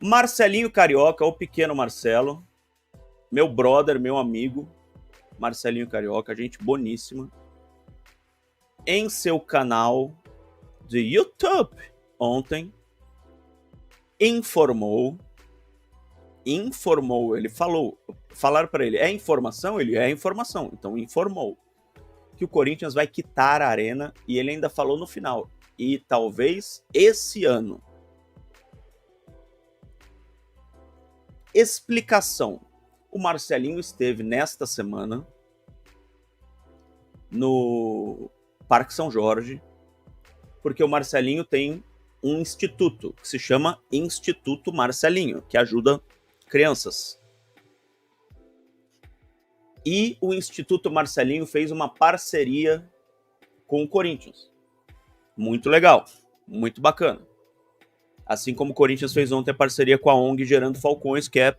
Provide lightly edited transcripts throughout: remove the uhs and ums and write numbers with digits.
Marcelinho Carioca, o pequeno Marcelo, meu brother, meu amigo, Marcelinho Carioca, gente boníssima, em seu canal de YouTube ontem, informou, ele falou, falaram para ele, é informação? Ele é informação, então informou que o Corinthians vai quitar a arena e ele ainda falou no final, e talvez esse ano. Explicação. O Marcelinho esteve nesta semana no Parque São Jorge, porque o Marcelinho tem um instituto que se chama Instituto Marcelinho, que ajuda crianças. E o Instituto Marcelinho fez uma parceria com o Corinthians. Muito legal, muito bacana. Assim como o Corinthians fez ontem a parceria com a ONG Gerando Falcões, que é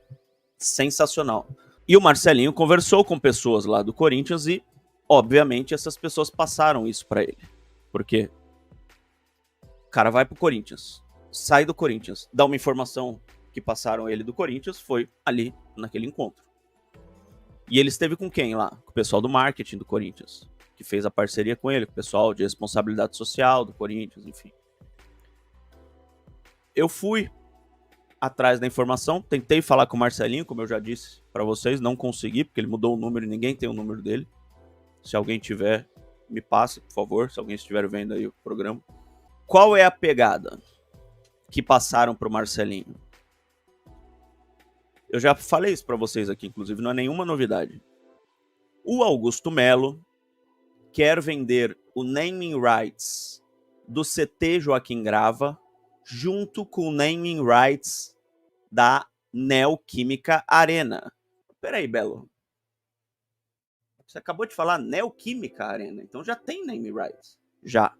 sensacional. E o Marcelinho conversou com pessoas lá do Corinthians e, obviamente, essas pessoas passaram isso para ele. Porque o cara vai pro Corinthians, sai do Corinthians, dá uma informação que passaram ele do Corinthians, foi ali naquele encontro. E ele esteve com quem lá? Com o pessoal do marketing do Corinthians, que fez a parceria com ele, com o pessoal de responsabilidade social do Corinthians, enfim. Eu fui atrás da informação, tentei falar com o Marcelinho, como eu já disse para vocês, não consegui, porque ele mudou o número e ninguém tem o número dele. Se alguém tiver, me passe, por favor, se alguém estiver vendo aí o programa. Qual é a pegada que passaram pro Marcelinho? Eu já falei isso para vocês aqui, inclusive, não é nenhuma novidade. O Augusto Melo quer vender o naming rights do CT Joaquim Grava junto com o naming rights da Neoquímica Arena. Peraí, Belo. Você acabou de falar Neoquímica Arena, então já tem naming rights. Já.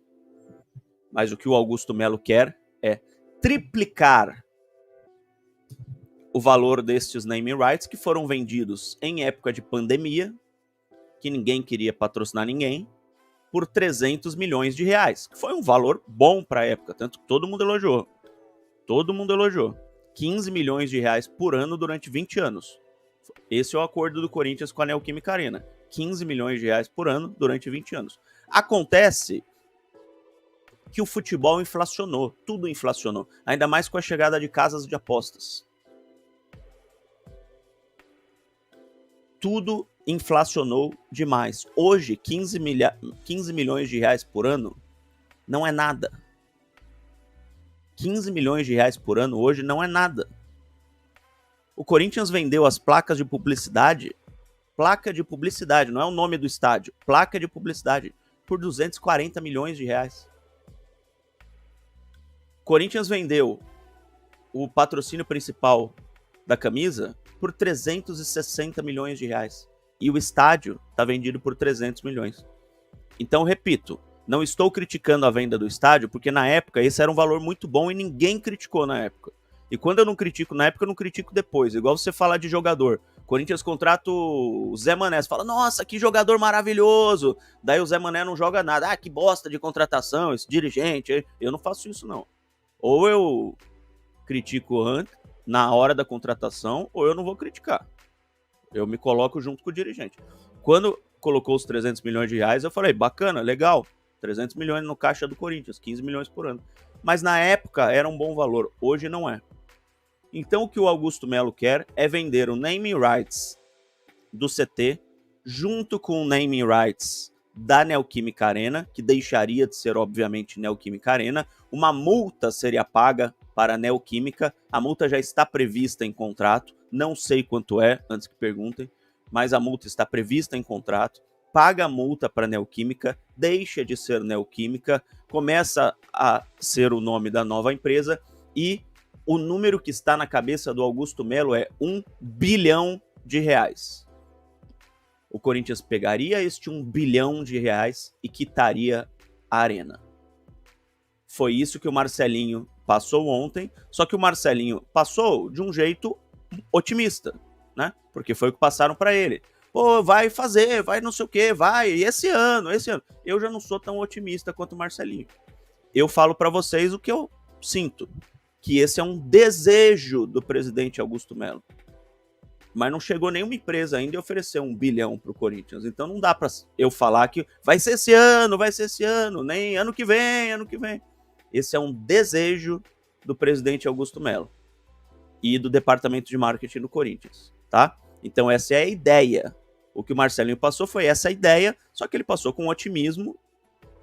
Mas o que o Augusto Melo quer é triplicar o valor destes naming rights que foram vendidos em época de pandemia, que ninguém queria patrocinar ninguém, por 300 milhões de reais, que foi um valor bom para a época, tanto que todo mundo elogiou. Todo mundo elogiou. 15 milhões de reais por ano durante 20 anos. Esse é o acordo do Corinthians com a Neoquímica Arena. 15 milhões de reais por ano durante 20 anos. Acontece que o futebol inflacionou, tudo inflacionou, ainda mais com a chegada de casas de apostas. Tudo inflacionou demais. Hoje, 15 milhões de reais por ano não é nada. 15 milhões de reais por ano hoje não é nada. O Corinthians vendeu as placas de publicidade, placa de publicidade, não é o nome do estádio, placa de publicidade, por 240 milhões de reais. O Corinthians vendeu o patrocínio principal da camisa por 360 milhões de reais. E o estádio está vendido por 300 milhões. Então, repito, não estou criticando a venda do estádio, porque na época esse era um valor muito bom e ninguém criticou na época. E quando eu não critico na época, eu não critico depois. Igual você falar de jogador. Corinthians contrata o Zé Mané. Você fala, nossa, que jogador maravilhoso. Daí o Zé Mané não joga nada. Ah, que bosta de contratação, esse dirigente. Eu não faço isso, não. Ou eu critico antes, na hora da contratação, ou eu não vou criticar. Eu me coloco junto com o dirigente. Quando colocou os 300 milhões de reais, eu falei, bacana, legal. 300 milhões no caixa do Corinthians, 15 milhões por ano. Mas na época era um bom valor, hoje não é. Então o que o Augusto Melo quer é vender o naming rights do CT junto com o naming rights da Neoquímica Arena, que deixaria de ser, obviamente, Neoquímica Arena. Uma multa seria paga para a Neoquímica. A multa já está prevista em contrato. Não sei quanto é, antes que perguntem, mas a multa está prevista em contrato. Paga a multa para a Neoquímica, deixa de ser Neoquímica, começa a ser o nome da nova empresa e o número que está na cabeça do Augusto Melo é 1 bilhão de reais. O Corinthians pegaria este 1 bilhão de reais e quitaria a arena. Foi isso que o Marcelinho passou ontem, só que o Marcelinho passou de um jeito otimista, né? Porque foi o que passaram para ele. Pô, vai fazer, vai não sei o que, vai, esse ano. Eu já não sou tão otimista quanto o Marcelinho. Eu falo para vocês o que eu sinto. que esse é um desejo do presidente Augusto Melo. Mas não chegou nenhuma empresa ainda e ofereceu 1 bilhão para o Corinthians. Então não dá para eu falar que vai ser esse ano, nem ano que vem. Esse é um desejo do presidente Augusto Melo e do departamento de marketing do Corinthians, tá? Então essa é a ideia. O que o Marcelinho passou foi essa ideia, só que ele passou com otimismo,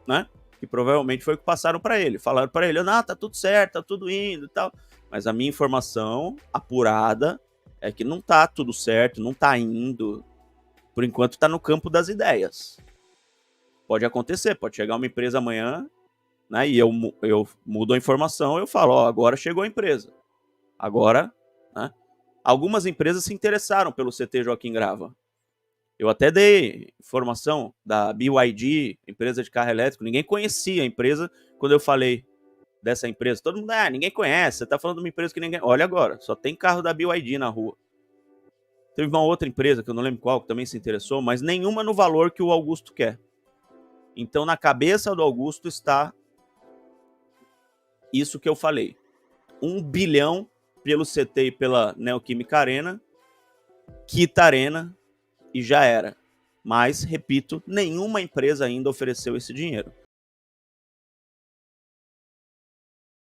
né? Que provavelmente foi o que passaram para ele. Falaram para ele, tá tudo certo, tá tudo indo e tal. Mas a minha informação apurada é que não tá tudo certo, não tá indo. Por enquanto tá no campo das ideias. Pode acontecer, pode chegar uma empresa amanhã, né? E eu mudo a informação, eu falo, agora chegou a empresa. Agora, né? Algumas empresas se interessaram pelo CT Joaquim Grava. Eu até dei informação da BYD, empresa de carro elétrico. Ninguém conhecia a empresa quando eu falei dessa empresa. Todo mundo, ninguém conhece. Você tá falando de uma empresa que ninguém... Olha agora, só tem carro da BYD na rua. Teve uma outra empresa, que eu não lembro qual, que também se interessou, mas nenhuma no valor que o Augusto quer. Então, na cabeça do Augusto está isso que eu falei. 1 bilhão pelo CT e pela Neoquímica Arena, quita Arena, e já era. Mas, repito, nenhuma empresa ainda ofereceu esse dinheiro.